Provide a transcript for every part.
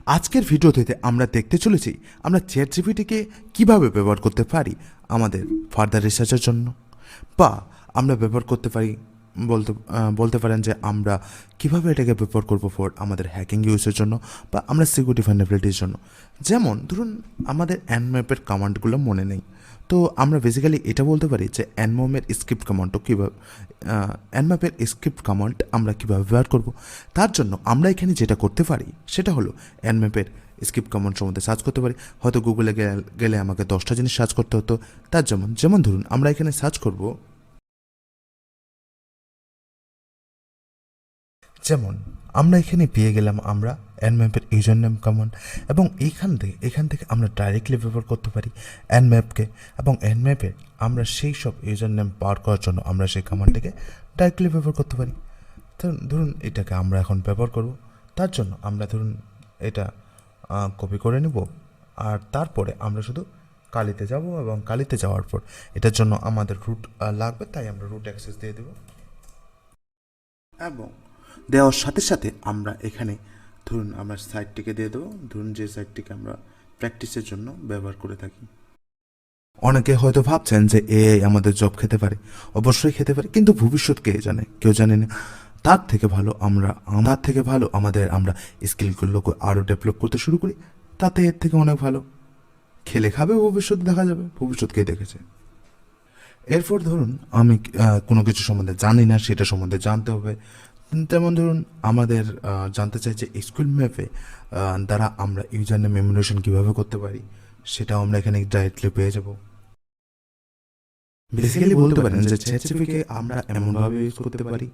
আজকের ভিডিওতে আমরা দেখতে চলেছি আমরা চ্যাটজিপিটিকে কিভাবে ব্যবহার করতে পারি আমাদের ফার্দার রিসার্চের জন্য, বা আমরা ব্যবহার করতে পারি বলতে পারেন যে আমরা কিভাবে এটাকে ব্যবহার করবো ফর আমাদের হ্যাকিং ইউজের জন্য বা আমরা সিকিউরিটি ফান্ডামেন্টালিটির জন্য। যেমন ধরুন আমাদের অ্যানম্যাপের কমান্ডগুলো মনে নেই, তো আমরা বেসিক্যালি এটা বলতে পারি যে অ্যানম্যাপের স্ক্রিপ্ট কমান্ডও কীভাবে অ্যানম্যাপের স্ক্রিপ্ট কমান্ড আমরা কীভাবে ব্যবহার করব। তার জন্য আমরা এখানে যেটা করতে পারি সেটা হলো অ্যানম্যাপের স্ক্রিপ্ট কমান্ড সম্বন্ধে সার্চ করতে পারি। হয়তো গুগলে গেলে আমাকে 10টা জিনিস সার্চ করতে হতো, তার যেমন ধরুন আমরা এখানে সার্চ করব, যেমন আমরা এখানে পেয়ে গেলাম আমরা অ্যানম্যাপের ইউজার নেম কমান্ড, এবং এখান থেকে আমরা ডাইরেক্টলি ব্যবহার করতে পারি অ্যানম্যাপকে, এবং অ্যানম্যাপে আমরা সেই সব ইউজার নেম পাওয়ার করার জন্য আমরা সেই কমান্ডটাকে ডাইরেক্টলি ব্যবহার করতে পারি। তো ধরুন এটাকে আমরা এখন ব্যবহার করব। তার জন্য আমরা ধরুন এটা কপি করে নেব, আর তারপরে আমরা শুধু কালিতে যাব, এবং কালিতে যাওয়ার পর এটার জন্য আমাদের রুট লাগবে, তাই আমরা রুট অ্যাক্সেস দিয়ে দেব, এবং দেওয়ার সাথে সাথে আমরা এখানে ধরুন আমরা সাইটটিকে দিয়ে দেবো, ধরুন যে সাইটটিকে আমরা প্র্যাকটিসের জন্য ব্যবহার করে থাকি। অনেকে হয়তো ভাবছেন যে এআই আমাদের জব খেতে পারে, অবশ্যই খেতে পারে, কিন্তু ভবিষ্যৎ কে জানে, কেউ জানে না। তার থেকে ভালো আমাদের আমরা স্কিলগুলোকে আরও ডেভেলপ করতে শুরু করি, তাতে এর থেকে অনেক ভালো খেলে খাবে, ভবিষ্যতে দেখা যাবে, ভবিষ্যৎ কে দেখেছে। এরপর ধরুন আমি কোনো কিছু সম্বন্ধে জানি না, সেটা সম্বন্ধে জানতে হবে। যেমন ধরুন আমাদের জানতে চাই যে স্কুল ম্যাপে দ্বারা আমরা ইউজার নেম এমুলেশন কীভাবে করতে পারি, সেটাও আমরা এখানে ডাইরেক্টলি পেয়ে যাব। বেসিক্যালি বলতে পারেন যে চ্যাটজিপিটিকে আমরা এমনভাবে ইউজ করতে পারি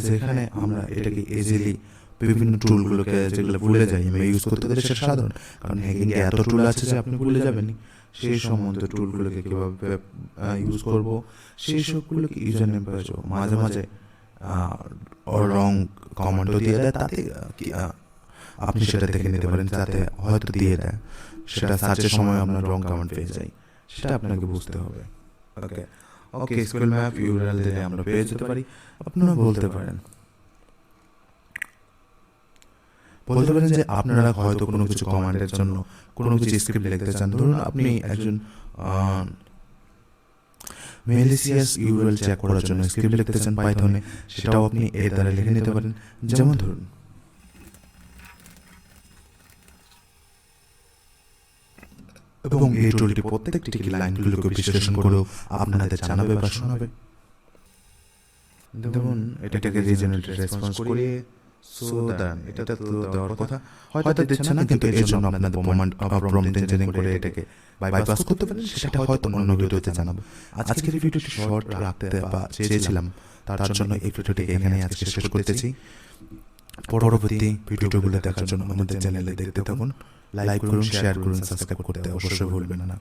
যেখানে আমরা এটাকে ইজিলি বিভিন্ন টুলগুলোকে যেগুলো ভুলে যাই আমরা ইউজ করতে পারি, সেটা সাধারণ, কারণ হ্যাকিংয়ে এত টুল আছে যে আপনি ভুলে যাবেন। সেই সম্বন্ধে টুলগুলোকে কীভাবে ইউজ করবো সেই সবগুলোকে ইউজার নেম পেয়ে যাবো। মাঝে মাঝে রং কমান্ডও দিয়ে দেয়, তাতে আপনি সেটা দেখে নিতে পারেন, যাতে হয়তো দিয়ে দেয় সেটা সার্চের সময় আপনার রং কমান্ড পেয়ে যাই, সেটা আপনাকে বুঝতে হবে। ওকে স্কুল ম্যাপ ইউআরএল দিলে আমরা পেয়ে যেতে পারি। আপনারা বলতে পারেন যে আপনারা হয়তো কোনো কিছু কমান্ডের জন্য কোনো কিছু স্ক্রিপ্ট লিখতে চান। ধরুন আপনি একজন ম্যালিসিয়াস ইউআরএল চেক করার জন্য স্ক্রিপ্ট লিখতে চান পাইথনে, সেটাও আপনি এর দ্বারা লিখে নিতে পারেন। যেমন ধরুন এবং এই টুলটি প্রত্যেকটি লাইনগুলোকে বিশ্লেষণ করেও আপনাদের জানাবে বা শোনাবে। ধরুন এটাকে রিজনাল রেসপন্স করিয়ে এটাতে তো দেওয়ার কথা হয়তো দিচ্ছে না, কিন্তু এর জন্য আপনাদের প্রম্পট ইঞ্জিনিয়ারিং করে এটাকে বাইপাস করতে পারেন, সেটা হয়তো অন্য ভিডিওতে জানাবো। আজকের এই ভিডিওটি শর্ট রাখতে বা চেয়েছিলাম, তার জন্য এই ভিডিওটি এখানে আজকে শেষ করতেছি। পরবর্তী ভিডিওগুলো দেখার জন্য আমাদের চ্যানেলে দেখতে থাকুন, লাইক করুন, শেয়ার করুন, সাবস্ক্রাইব করতে অবশ্যই ভুলবেন না।